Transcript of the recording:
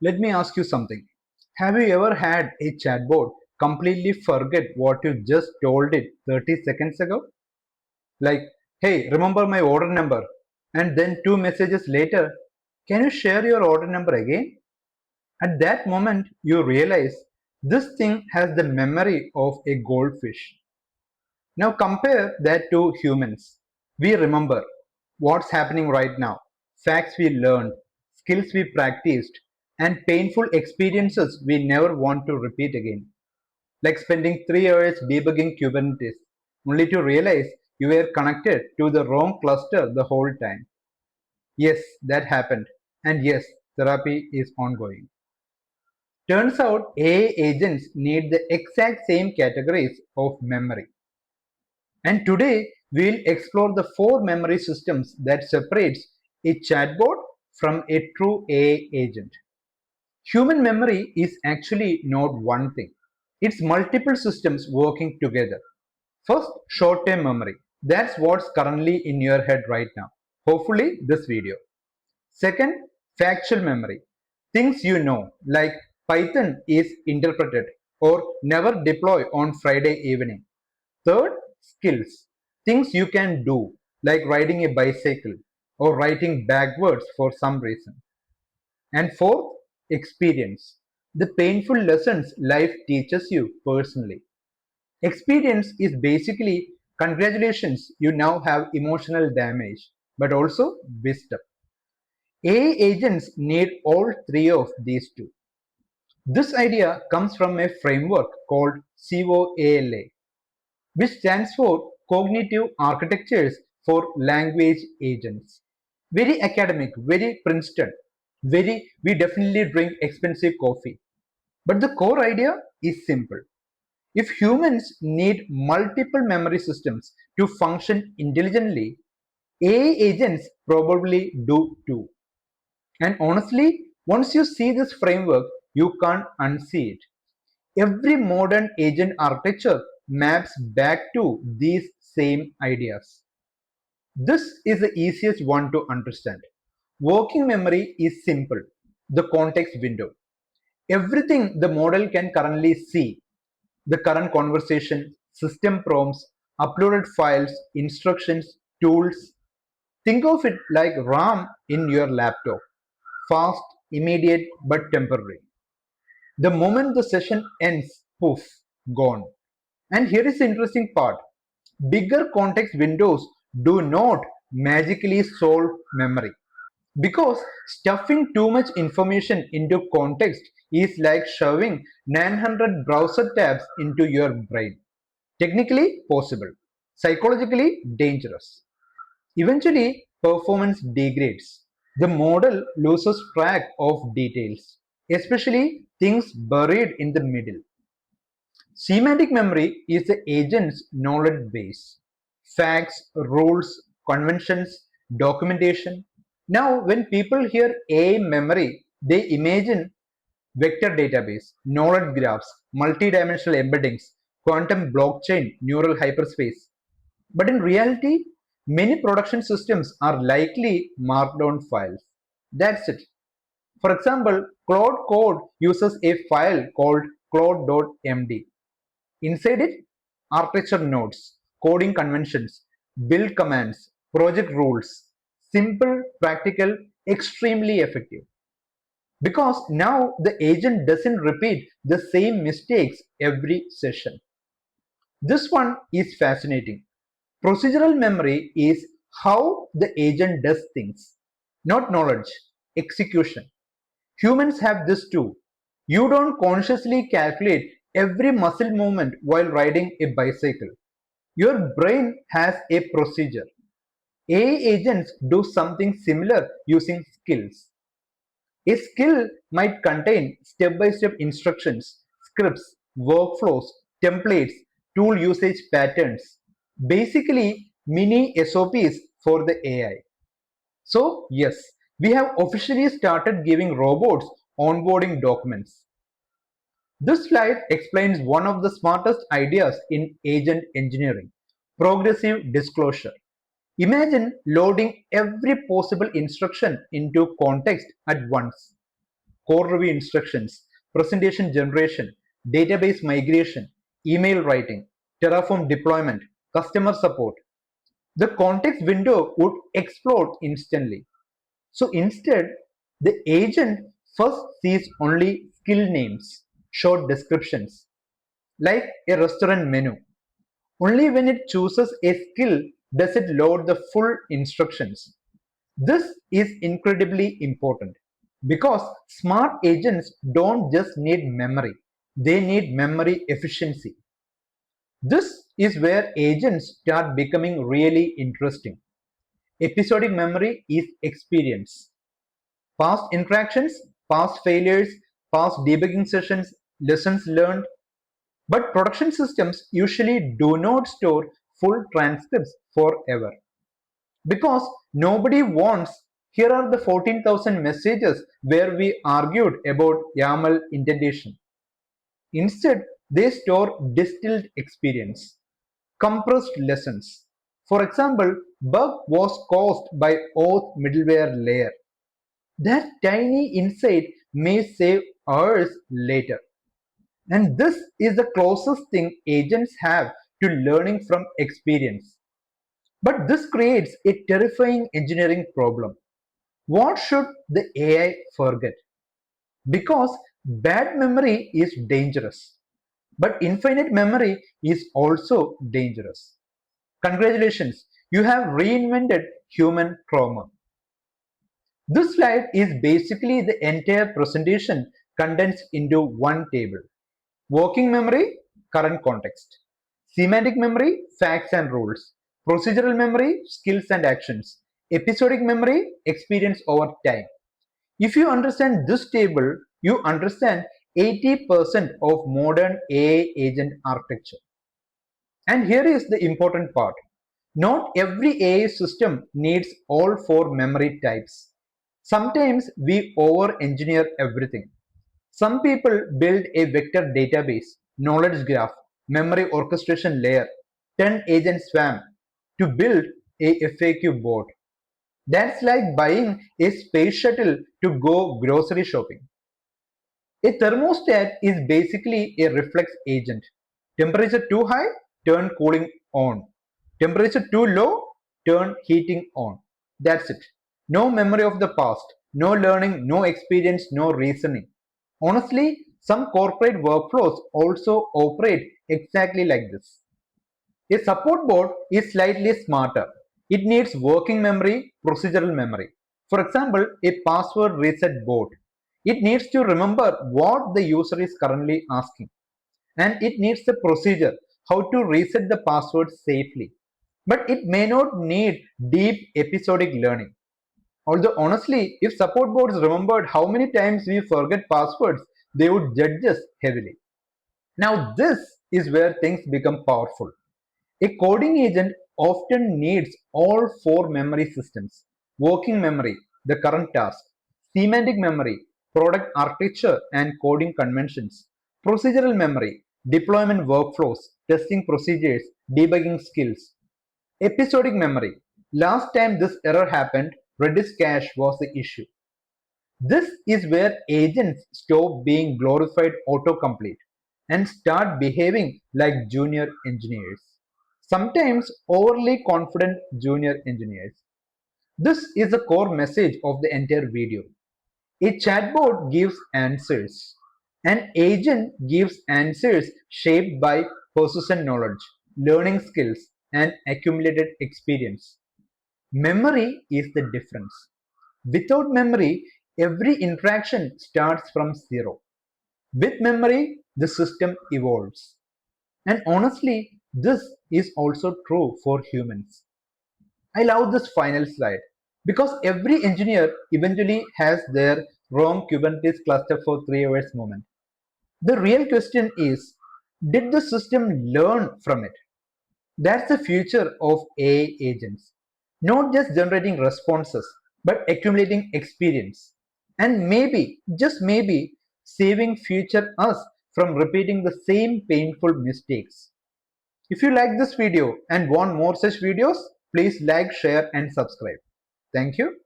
Let me ask you something. Have you ever had a chatbot completely forget what you just told it 30 seconds ago? Like, hey, remember my order number? And then two messages later, can you share your order number again? At that moment, you realize this thing has the memory of a goldfish. Now compare that to humans. We remember what's happening right now, facts we learned, skills we practiced, and painful experiences we never want to repeat again. Like spending 3 hours debugging Kubernetes, only to realize you were connected to the wrong cluster the whole time. Yes, that happened. And yes, therapy is ongoing. Turns out AI agents need the exact same categories of memory. And today we'll explore the four memory systems that separates a chatbot from a true AI agent. Human memory is actually not one thing. It's multiple systems working together. First, short-term memory. That's what's currently in your head right now. Hopefully this video. Second, factual memory. Things you know, like Python is interpreted or never deploy on Friday evening. Third, skills. Things you can do, like riding a bicycle or writing backwards for some reason. And fourth, experience. The painful lessons life teaches you personally. Experience is basically congratulations, you now have emotional damage, but also wisdom. AI agents need all three of these two. This idea comes from a framework called CoALA, which stands for Cognitive Architectures for Language Agents. Very academic, very Princeton, we definitely drink expensive coffee. But the core idea is simple. If humans need multiple memory systems to function intelligently, AI agents probably do too. And honestly, once you see this framework, you can't unsee it. Every modern agent architecture maps back to these same ideas. This is the easiest one to understand. Working memory is simple, the context window. Everything the model can currently see, the current conversation, system prompts, uploaded files, instructions, tools. Think of it like RAM in your laptop. Fast, immediate, but temporary. The moment the session ends, poof, gone. And here is the interesting part. Bigger context windows do not magically solve memory. Because stuffing too much information into context is like shoving 900 browser tabs into your brain. Technically possible, psychologically dangerous. Eventually, performance degrades. The model loses track of details, especially things buried in the middle. Semantic memory is the agent's knowledge base. Facts, rules, conventions, documentation. Now, when people hear AI memory, they imagine vector database, knowledge graphs, multidimensional embeddings, quantum blockchain, neural hyperspace. But in reality, many production systems are likely markdown files. That's it. For example, Cloud Code uses a file called cloud.md. Inside it, architecture nodes, coding conventions, build commands, project rules. Simple, practical, extremely effective. Because now the agent doesn't repeat the same mistakes every session. This one is fascinating. Procedural memory is how the agent does things, not knowledge, execution. Humans have this too. You don't consciously calculate every muscle movement while riding a bicycle. Your brain has a procedure. AI agents do something similar using skills. A skill might contain step-by-step instructions, scripts, workflows, templates, tool usage patterns, basically mini SOPs for the AI. So yes, we have officially started giving robots onboarding documents. This slide explains one of the smartest ideas in agent engineering, progressive disclosure. Imagine loading every possible instruction into context at once. code review instructions, presentation generation, database migration, email writing, Terraform deployment, customer support, the context window would explode instantly. So instead, the agent first sees only skill names, short descriptions, like a restaurant menu. Only when it chooses a skill does it load the full instructions. This is incredibly important because smart agents don't just need memory, they need memory efficiency. This is where agents start becoming really interesting. Episodic memory is experience. Past interactions, past failures, past debugging sessions, lessons learned. But production systems usually do not store full transcripts forever because nobody wants. Here are the 14,000 messages where we argued about YAML indentation. Instead, they store distilled experience, compressed lessons. For example, bug was caused by auth middleware layer. That tiny insight may save hours later. And this is the closest thing agents have to learning from experience. But this creates a terrifying engineering problem. What should the AI forget? Because bad memory is dangerous, but infinite memory is also dangerous. Congratulations, you have reinvented human trauma. This slide is basically the entire presentation condensed into one table. Working memory, current context. Semantic memory, facts and rules. Procedural memory, skills and actions. Episodic memory, experience over time. If you understand this table, you understand 80% of modern AI agent architecture. And here is the important part. Not every AI system needs all four memory types. Sometimes we over-engineer everything. Some people build a vector database, knowledge graph, memory orchestration layer, 10 agent swarm to build a FAQ bot. That's like buying a space shuttle to go grocery shopping. A thermostat is basically a reflex agent. Temperature too high, turn cooling on. Temperature too low, turn heating on. That's it. No memory of the past, no learning, no experience, no reasoning. Honestly, some corporate workflows also operate exactly like this. A support bot is slightly smarter. It needs working memory, procedural memory. For example, a password reset bot. It needs to remember what the user is currently asking. And it needs the procedure, how to reset the password safely. But it may not need deep episodic learning. Although honestly, if support bots remembered how many times we forget passwords, they would judge us heavily. Now this is where things become powerful. A coding agent often needs all four memory systems: working memory, the current task; semantic memory, product architecture and coding conventions; procedural memory, deployment workflows, testing procedures, debugging skills; episodic memory, last time this error happened, Redis cache was the issue. This is where agents stop being glorified autocomplete and start behaving like junior engineers. Sometimes overly confident junior engineers. This is the core message of the entire video. A chatbot gives answers. An agent gives answers shaped by persistent knowledge, learning skills, and accumulated experience. Memory is the difference. Without memory, every interaction starts from zero. With memory, the system evolves. And honestly, this is also true for humans. I love this final slide because every engineer eventually has their wrong Kubernetes cluster for 3 hours moment. The real question is, did the system learn from it? That's the future of AI agents. Not just generating responses, but accumulating experience. And maybe, just maybe, saving future us from repeating the same painful mistakes. If you like this video and want more such videos, please like, share and subscribe. Thank you.